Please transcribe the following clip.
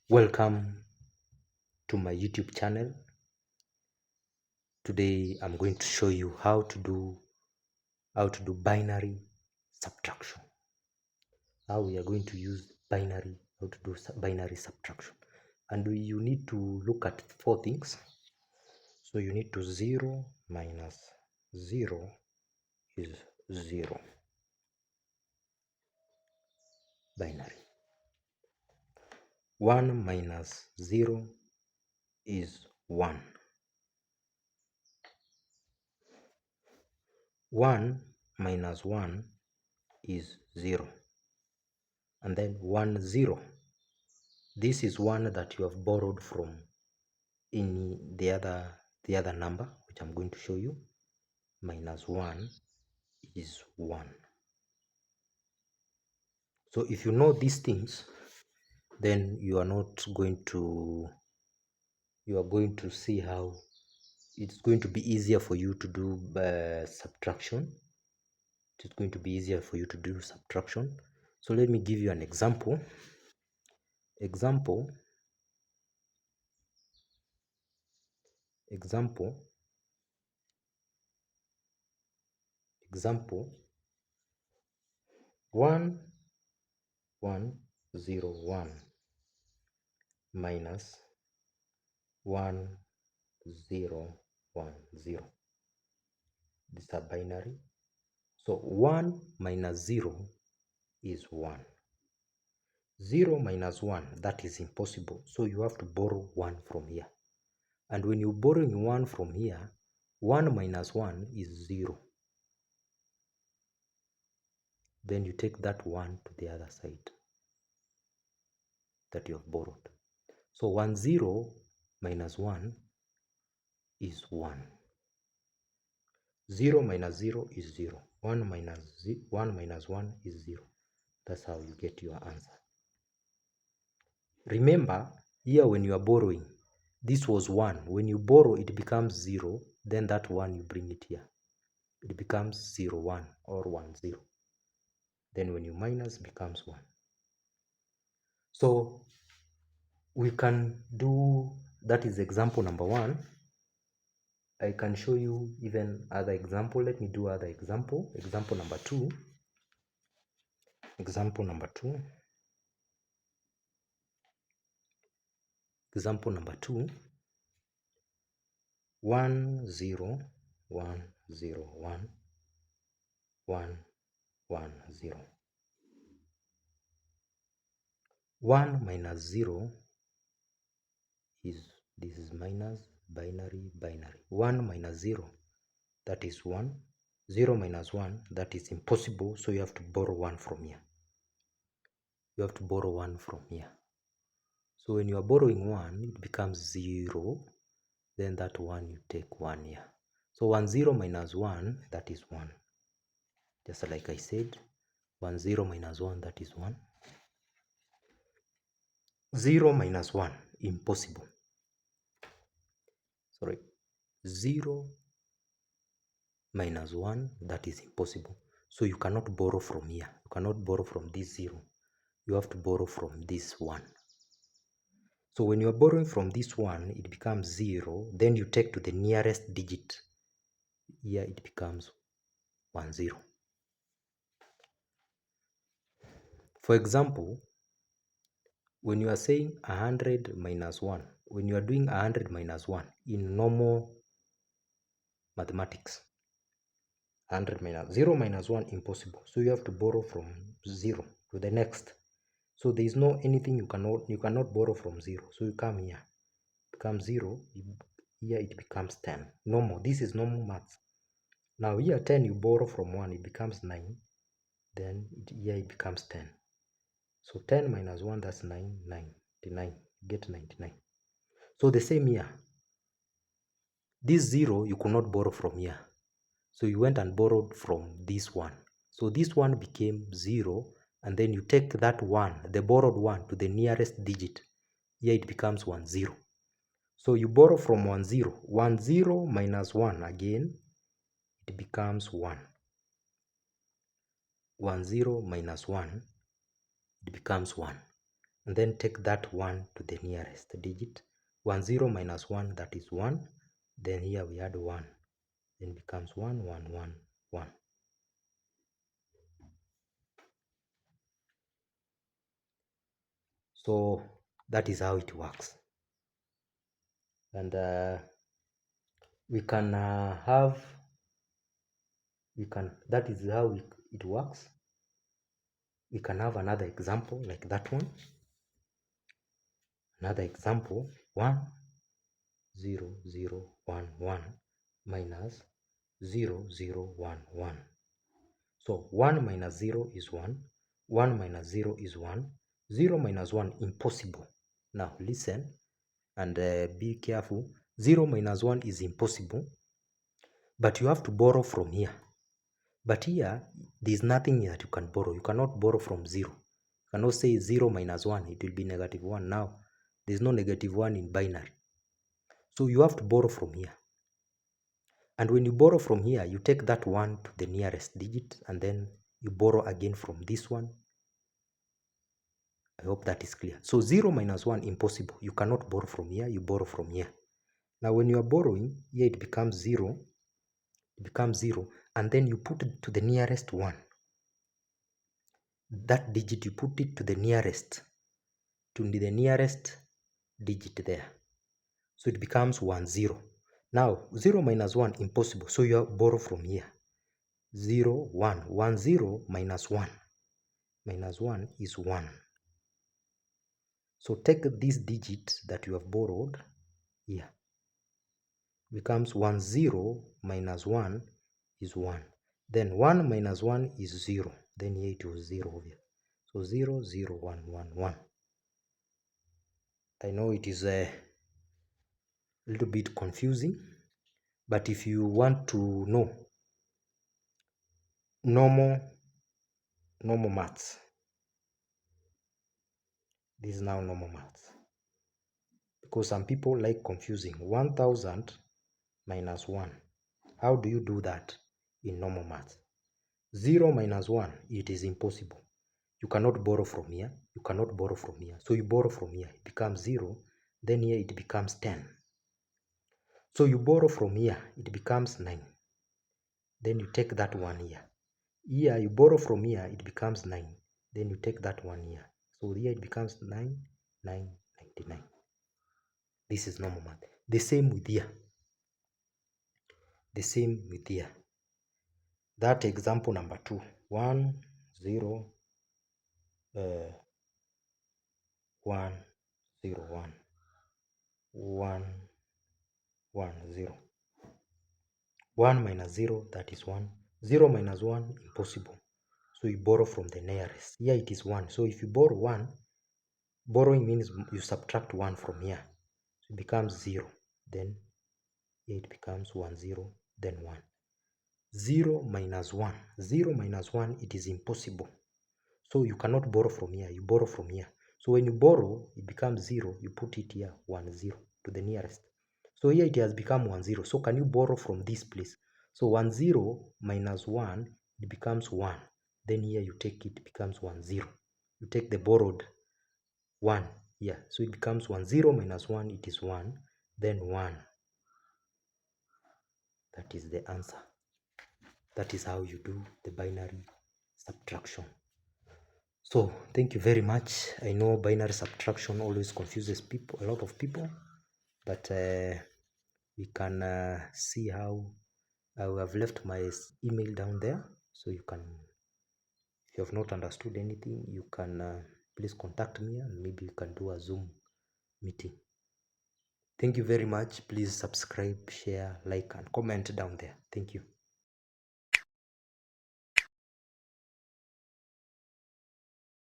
Welcome to my YouTube channel. Today I'm going to show you how to do binary subtraction. How we are going to use how to do binary subtraction. And you need to look at 4 things. So you need to 0 minus 0 is 0. Binary. 1 minus 0 is 1. 1 minus 1 is 0. And then 1 0. This is one that you have borrowed from in the other number, which I'm going to show you. Minus 1 is 1. So if you know these things, then you are going to see how it's going to be easier for you to do subtraction. It's going to be easier for you to do subtraction. So let me give you an example. Example 1 1 0 1 minus 1 0 1 0. These are binary. So 1 minus 0 is 1. 0 minus 1, that is impossible. So you have to borrow 1 from here. And when you borrow 1 from here, 1 minus 1 is 0. Then you take that 1 to the other side that you have borrowed. So 1 0 minus 1 is 1. 0 minus 0 is 0. 1 minus 1 is 0. That's how you get your answer. Remember, here when you are borrowing, this was 1. When you borrow, it becomes 0. Then that 1, you bring it here. It becomes 0, 1 or 1, 0. Then when you minus, becomes 1. So we can do, that is example number 1. I can show you even other example. Let me do other example. Example number 2. Example number 2. Example number 2. 1 0 1 0 1 1 1 0. 1 minus 0 is, this is minus, binary, binary. 1 minus 0, that is 1. 0 minus 1, that is impossible. So you have to borrow 1 from here. You have to borrow 1 from here. So when you are borrowing 1, it becomes 0. Then that 1, you take 1 here. So 1 0 minus 1, that is 1. Just like I said, 1 0 minus 1, that is 1. 0 minus 1, impossible. Sorry. 0 minus 1, that is impossible. So you cannot borrow from here. You cannot borrow from this 0. You have to borrow from this 1. So when you are borrowing from this 1, it becomes 0. Then you take to the nearest digit. Here it becomes 1 0. For example, when you are saying 100 minus 1, when you are doing 100 minus 1 in normal mathematics, 100 minus 0 minus 1, impossible. So you have to borrow from 0 to the next. So there is no anything you cannot borrow from 0. So you come here, it becomes 0. Here it becomes 10. Normal. This is normal maths. Now here 10 you borrow from 1, it becomes 9. Then here it becomes 10. So 10 minus 1, that's 9, 99. Get 99. So the same here. This 0 you could not borrow from here. So you went and borrowed from this 1. So this 1 became 0. And then you take that 1, the borrowed 1, to the nearest digit. Here it becomes 1 0. So you borrow from 1 0. 1 0 minus 1 again, it becomes 1. 1 0 minus 1, it becomes 1. and then take that 1 to the nearest digit. 1 0 minus 1, that is 1. Then here we add 1, then becomes 1 1 1 1. So that is how it works. And we can that is how it works. We can have another example like that one. Another example, 1 0 0 1 1 minus 0 0 1 1. So 1 minus 0 is 1, 1 minus 0 is 1, 0 minus 1, impossible. Now listen and be careful. 0 minus 1 is impossible, but you have to borrow from here. But here, there's nothing that you can borrow. You cannot borrow from 0. You cannot say 0 minus 1, it will be negative 1. Now, there's no negative 1 in binary. So you have to borrow from here. And when you borrow from here, you take that 1 to the nearest digit, and then you borrow again from this one. I hope that is clear. So 0 minus 1, impossible. You cannot borrow from here, you borrow from here. Now when you are borrowing, here it becomes 0. It becomes 0, and then you put it to the nearest one. That digit, you put it to the nearest digit there. So it becomes 1 0. Now 0 minus 1, impossible. So you borrow from here. 0 1. 1 0 minus 1. Minus 1 is 1. So take this digit that you have borrowed here. Becomes 1 0 minus 1 is 1. Then 1 minus 1 is 0. Then here it was 0 over here. So 0 0 1 1 1. I know it is a little bit confusing, but if you want to know normal maths, this is now normal maths, because some people like confusing 1000 minus 1. How do you do that in normal maths? 0 minus 1, it is impossible. You cannot borrow from here, you cannot borrow from here. So you borrow from here, it becomes 0, then here it becomes 10. So you borrow from here, it becomes 9. Then you take that one here. Here you borrow from here, it becomes 9. Then you take that one here. So here it becomes 9 9 99. This is normal math. The same with here. The same with here. That example number 2. 1 0 1 0 1 1 1 0. 1 minus 0, that is 1. 0 minus 1, impossible. So you borrow from the nearest. Here it is 1. So if you borrow 1, borrowing means you subtract 1 from here. So it becomes 0. Then here it becomes 1 0, then 1. 0 minus 1. 0 minus 1, it is impossible. So you cannot borrow from here. You borrow from here. So when you borrow, it becomes 0. You put it here, 1 0 to the nearest. So here it has become 1 0. So can you borrow from this place? So 1 0 minus 1, it becomes 1. Then here you take it becomes 1 0. You take the borrowed 1 here. So it becomes 1 0 minus 1, it is 1. Then 1. That is the answer. That is how you do the binary subtraction. So thank you very much. I know binary subtraction always confuses people, a lot of people, but we can see how I have left my email down there, so you can, if you have not understood anything, you can please contact me and maybe we can do a Zoom meeting. Thank you very much. Please subscribe, share, like, and comment down there. Thank you.